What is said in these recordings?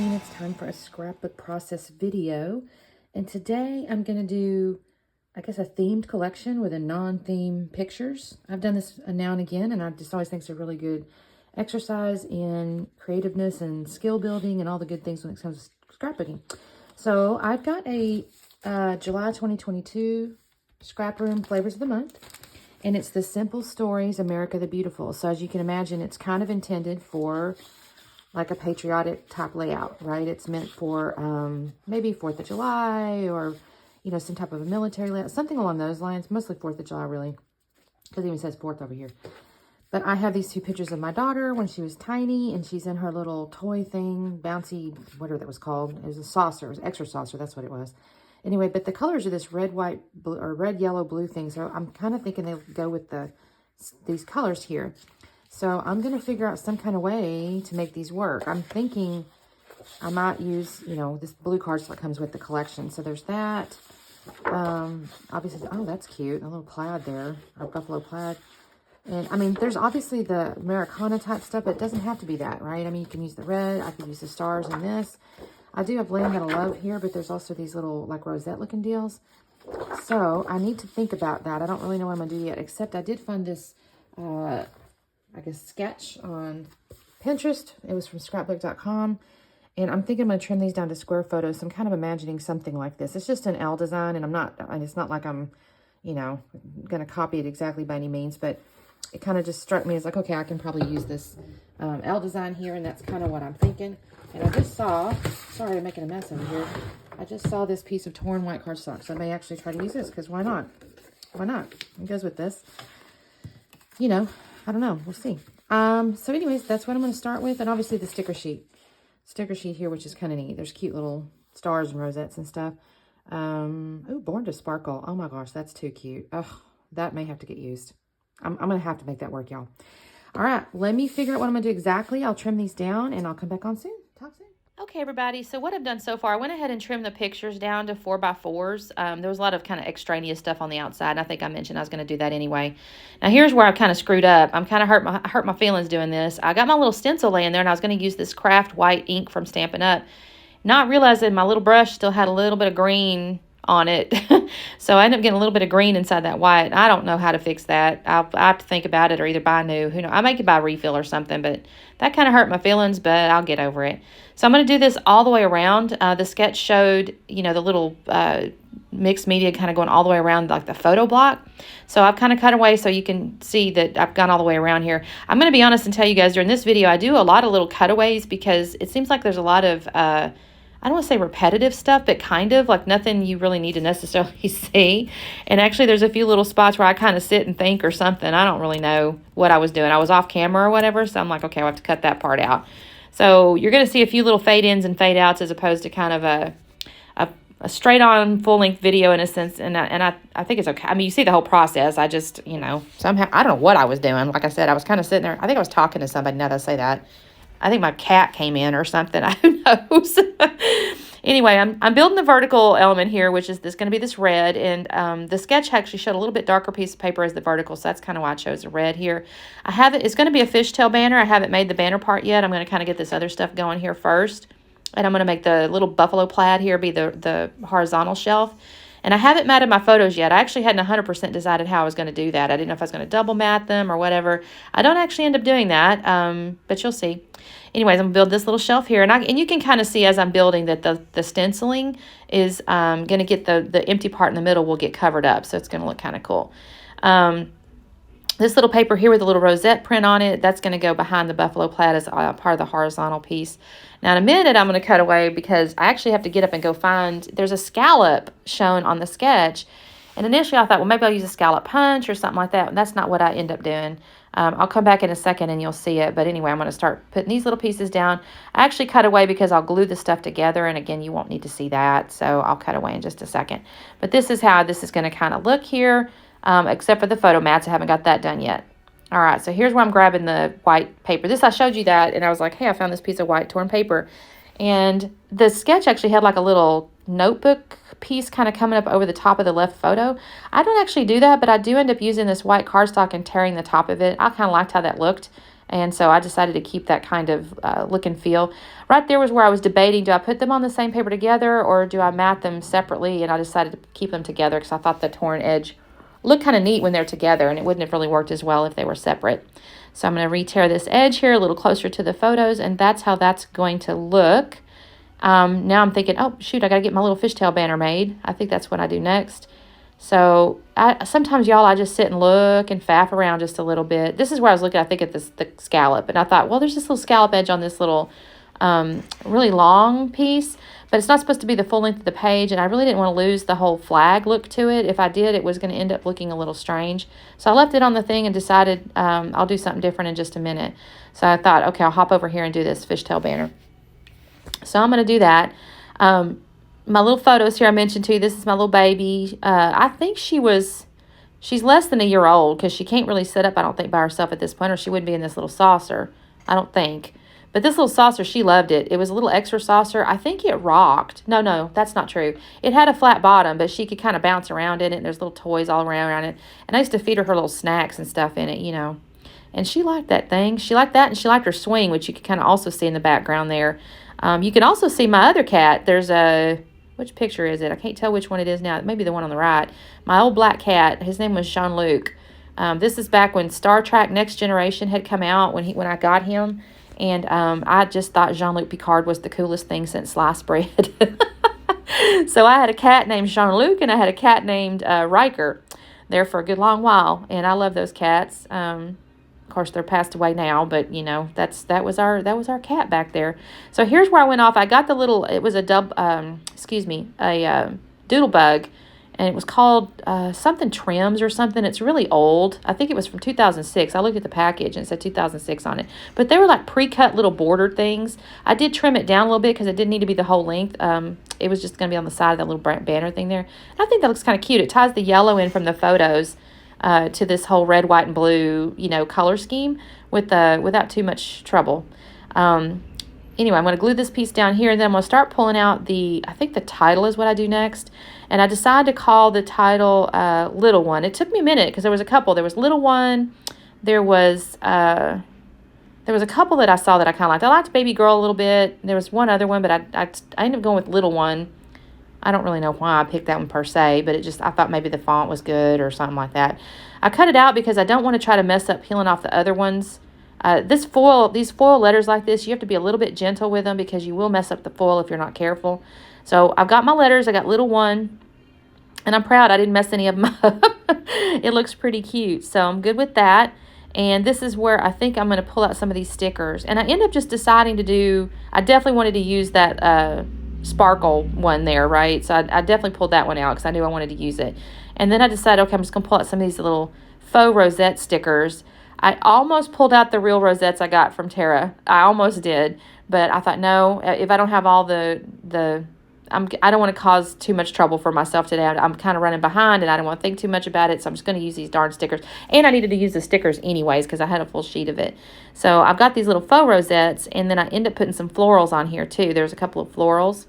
morning. It's time for a scrapbook process video. And today I'm going to do, I guess, a themed collection with a non-theme pictures. I've done this now and again, and I just always think it's a really good exercise in creativeness and skill building and all the good things when it comes to scrapbooking. So I've got a July 2022 Scrap Room Flavors of the Month. And it's the Simple Stories, America the Beautiful. So as you can imagine, it's kind of intended for like a patriotic type layout, right? It's meant for maybe 4th of July or, you know, some type of a military layout, something along those lines. Mostly 4th of July, really, because it even says 4th over here. But I have these two pictures of my daughter when she was tiny, and she's in her little toy thing, bouncy, whatever that was called. It was a saucer, it was an extra saucer, that's what it was. Anyway, but the colors are this red, white, blue, or red, yellow, blue thing. So I'm kind of thinking they'll go with these colors here. So I'm going to figure out some kind of way to make these work. I'm thinking I might use, you know, this blue cardstock comes with the collection. So there's that. Obviously, oh, that's cute. A little plaid there, or buffalo plaid. And I mean, there's obviously the Americana type stuff, but it doesn't have to be that, right? I mean, you can use the red. I could use the stars in this. I do have lamb that I love here, but there's also these little like rosette looking deals. So I need to think about that. I don't really know what I'm going to do yet, except I did find this, I guess, sketch on Pinterest. It was from scrapbook.com. And I'm thinking I'm going to trim these down to square photos. So I'm kind of imagining something like this. It's just an L design, and it's not like I'm, you know, going to copy it exactly by any means, but it kind of just struck me as like, okay, I can probably use this L design here, and that's kind of what I'm thinking. And I just saw, sorry I'm making a mess over here. I just saw this piece of torn white cardstock, so I may actually try to use this, because why not? Why not? It goes with this. You know, I don't know. We'll see. So anyways, that's what I'm going to start with. And obviously the sticker sheet. Sticker sheet here, which is kind of neat. There's cute little stars and rosettes and stuff. Oh, Born to Sparkle. Oh my gosh, that's too cute. Oh, that may have to get used. I'm going to have to make that work, y'all. All right, let me figure out what I'm going to do exactly. I'll trim these down, and I'll come back on soon. Talk soon. Okay, everybody, so what I've done so far, I went ahead and trimmed the pictures down to 4x4s. There was a lot of kind of extraneous stuff on the outside, and I think I mentioned I was going to do that anyway. Now, here's where I kind of screwed up. I'm kind of hurt my feelings doing this. I got my little stencil laying there, and I was going to use this craft white ink from Stampin' Up., not realizing my little brush still had a little bit of green on it. So I ended up getting a little bit of green inside that white. I don't know how to fix that. I have to think about it or either buy new. Who knows? I might buy a refill or something, but that kind of hurt my feelings, but I'll get over it. So I'm going to do this all the way around. The sketch showed, you know, the little mixed media kind of going all the way around like the photo block. So I've kind of cut away so you can see that I've gone all the way around here. I'm going to be honest and tell you guys during this video, I do a lot of little cutaways because it seems like there's a lot of I don't want to say repetitive stuff, but kind of like nothing you really need to necessarily see. And actually there's a few little spots where I kind of sit and think or something. I don't really know what I was doing. I was off camera or whatever. So I'm like, okay, I'll have to cut that part out. So you're going to see a few little fade ins and fade outs as opposed to kind of a straight on full length video in a sense. And I think it's okay. I mean, you see the whole process. I just, you know, somehow, I don't know what I was doing. Like I said, I was kind of sitting there. I think I was talking to somebody now that I say that. I think my cat came in or something. Who knows? Anyway, I'm building the vertical element here, which is going to be this red. And the sketch actually showed a little bit darker piece of paper as the vertical. So that's kind of why I chose the red here. I have it. It's going to be a fishtail banner. I haven't made the banner part yet. I'm going to kind of get this other stuff going here first. And I'm going to make the little buffalo plaid here be the horizontal shelf. And I haven't matted my photos yet. I actually hadn't 100% decided how I was going to do that. I didn't know if I was going to double mat them or whatever. I don't actually end up doing that, but you'll see. Anyways, I'm going to build this little shelf here. And you can kind of see as I'm building that the stenciling is going to get the empty part in the middle will get covered up. So it's going to look kind of cool. This little paper here with a little rosette print on it, that's going to go behind the buffalo plaid as part of the horizontal piece. Now, in a minute, I'm going to cut away because I actually have to get up and go find, there's a scallop shown on the sketch. And initially, I thought, well, maybe I'll use a scallop punch or something like that. And that's not what I end up doing. I'll come back in a second and you'll see it. But anyway, I'm going to start putting these little pieces down. I actually cut away because I'll glue the stuff together. And again, you won't need to see that. So I'll cut away in just a second. But this is how this is going to kind of look here. Except for the photo mats. I haven't got that done yet. All right, so here's where I'm grabbing the white paper. I showed you that, and I was like, hey, I found this piece of white torn paper. And the sketch actually had like a little notebook piece kind of coming up over the top of the left photo. I don't actually do that, but I do end up using this white cardstock and tearing the top of it. I kind of liked how that looked. And so I decided to keep that kind of look and feel. Right there was where I was debating, do I put them on the same paper together or do I mat them separately? And I decided to keep them together because I thought the torn edge looked kind of neat when they're together, and it wouldn't have really worked as well if they were separate. So I'm going to re-tear this edge here a little closer to the photos, and that's how that's going to look. Now I'm thinking, oh, shoot, I got to get my little fishtail banner made. I think that's what I do next. So sometimes, y'all, I just sit and look and faff around just a little bit. This is where I was looking, I think, at the scallop. And I thought, well, there's this little scallop edge on this little really long piece. But it's not supposed to be the full length of the page. And I really didn't want to lose the whole flag look to it. If I did, it was going to end up looking a little strange. So I left it on the thing and decided I'll do something different in just a minute. So I thought, okay, I'll hop over here and do this fishtail banner. So I'm going to do that. My little photos here I mentioned to you, this is my little baby. I think she's less than a year old because she can't really sit up, I don't think, by herself at this point, or she wouldn't be in this little saucer, I don't think. But this little saucer, she loved it. It was a little extra saucer. I think it rocked. No, that's not true. It had a flat bottom, but she could kind of bounce around in it, and there's little toys all around it. And I used to feed her little snacks and stuff in it, you know. And she liked that thing. She liked that, and she liked her swing, which you could kind of also see in the background there. You can also see my other cat. There's which picture is it? I can't tell which one it is now. It may be the one on the right. My old black cat, his name was Jean-Luc. This is back when Star Trek Next Generation had come out, when I got him. And I just thought Jean-Luc Picard was the coolest thing since sliced bread. So I had a cat named Jean-Luc, and I had a cat named Riker there for a good long while. And I love those cats. Of course, they're passed away now, but you know, that was our cat back there. So here's where I went off. I got the little, it was a doodle bug, and it was called something Trims or something. It's really old. I think it was from 2006. I looked at the package and it said 2006 on it. But they were like pre-cut little bordered things. I did trim it down a little bit because it didn't need to be the whole length. It was just going to be on the side of that little banner thing there. And I think that looks kind of cute. It ties the yellow in from the photos to this whole red, white, and blue, you know, color scheme without too much trouble. Anyway, I'm going to glue this piece down here, and then I'm going to start pulling out I think the title is what I do next. And I decided to call the title Little One. It took me a minute because there was a couple. There was Little One. There was a couple that I saw that I kind of liked. I liked Baby Girl a little bit. There was one other one, but I ended up going with Little One. I don't really know why I picked that one per se, but I thought maybe the font was good or something like that. I cut it out because I don't want to try to mess up peeling off the other ones. These foil letters like this, you have to be a little bit gentle with them because you will mess up the foil if you're not careful. So I've got my letters. I got Little One, and I'm proud I didn't mess any of them up. It looks pretty cute, so I'm good with that. And this is where I think I'm going to pull out some of these stickers. And I end up just deciding I definitely wanted to use that sparkle one there, right? So I definitely pulled that one out because I knew I wanted to use it. And then I decided, okay, I'm just going to pull out some of these little faux rosette stickers. I almost pulled out the real rosettes I got from Tara. I almost did, but I thought, no, if I don't have all I don't want to cause too much trouble for myself today. I'm kind of running behind, and I don't want to think too much about it, so I'm just going to use these darn stickers. And I needed to use the stickers anyways because I had a full sheet of it. So I've got these little faux rosettes, and then I end up putting some florals on here too. There's a couple of florals.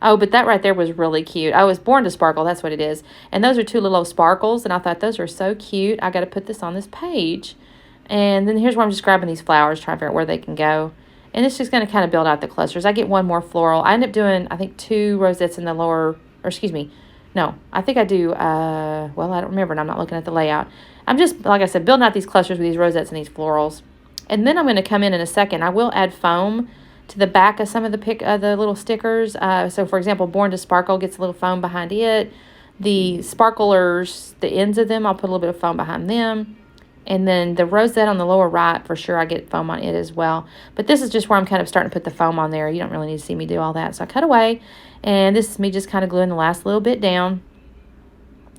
Oh, but that right there was really cute. I was born to sparkle. That's what it is. And those are two little sparkles, and I thought those are so cute. I got to put this on this page. And then here's where I'm just grabbing these flowers, trying to figure out where they can go. And it's just going to kind of build out the clusters. I get one more floral. I end up doing, I think, 2 rosettes in the lower, or excuse me. No, I think I do, well, I don't remember, and I'm not looking at the layout. I'm just, like I said, building out these clusters with these rosettes and these florals. And then I'm going to come in a second. I will add foam to the back of some of the little stickers. So, for example, Born to Sparkle gets a little foam behind it. The sparklers, the ends of them, I'll put a little bit of foam behind them. And then the rosette on the lower right, for sure, I get foam on it as well. But this is just where I'm kind of starting to put the foam on there. You don't really need to see me do all that. So I cut away, and this is me just kind of gluing the last little bit down.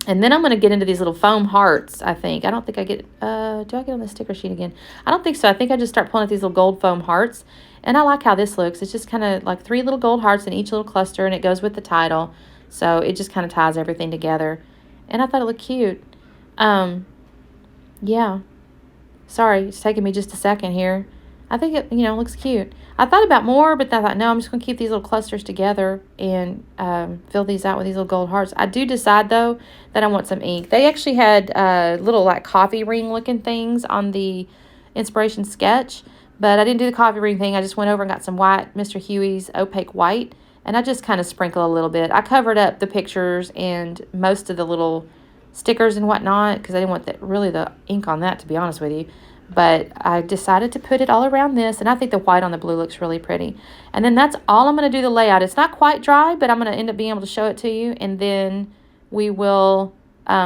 And then I'm going to get into these little foam hearts, I think. I don't think I get, do I get on the sticker sheet again? I don't think so. I think I just start pulling out these little gold foam hearts. And I like how this looks. It's just kind of like 3 little gold hearts in each little cluster, and it goes with the title. So it just kind of ties everything together. And I thought it looked cute. Yeah. Sorry, it's taking me just a second here. I think it, looks cute. I thought about more, but then I thought, no, I'm just going to keep these little clusters together and fill these out with these little gold hearts. I do decide, though, that I want some ink. They actually had little, like, coffee ring looking things on the inspiration sketch. But I didn't do the coffee ring thing. I just went over and got some white, Mr. Huey's opaque white. And I just kind of sprinkle a little bit. I covered up the pictures and most of the little stickers and whatnot because I didn't want really the ink on that, to be honest with you. But I decided to put it all around this, and I think the white on the blue looks really pretty. And then that's all I'm going to do the layout. It's not quite dry, but I'm going to end up being able to show it to you, and then we will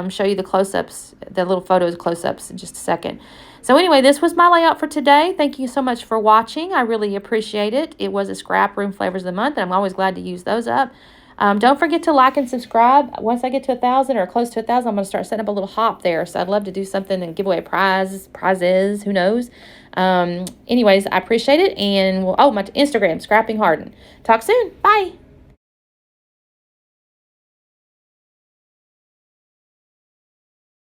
show you the close-ups, the little photos close-ups in just a second. So anyway, this was my layout for today. Thank you so much for watching. I really appreciate it. It was a Scrap Room Flavors of the Month, and I'm always glad to use those up. Don't forget to like and subscribe. Once I get to 1,000 or close to 1,000, I'm going to start setting up a little hop there. So I'd love to do something and give away prizes, who knows. Anyways, I appreciate it. And, my Instagram, Scrapping Harden. Talk soon. Bye.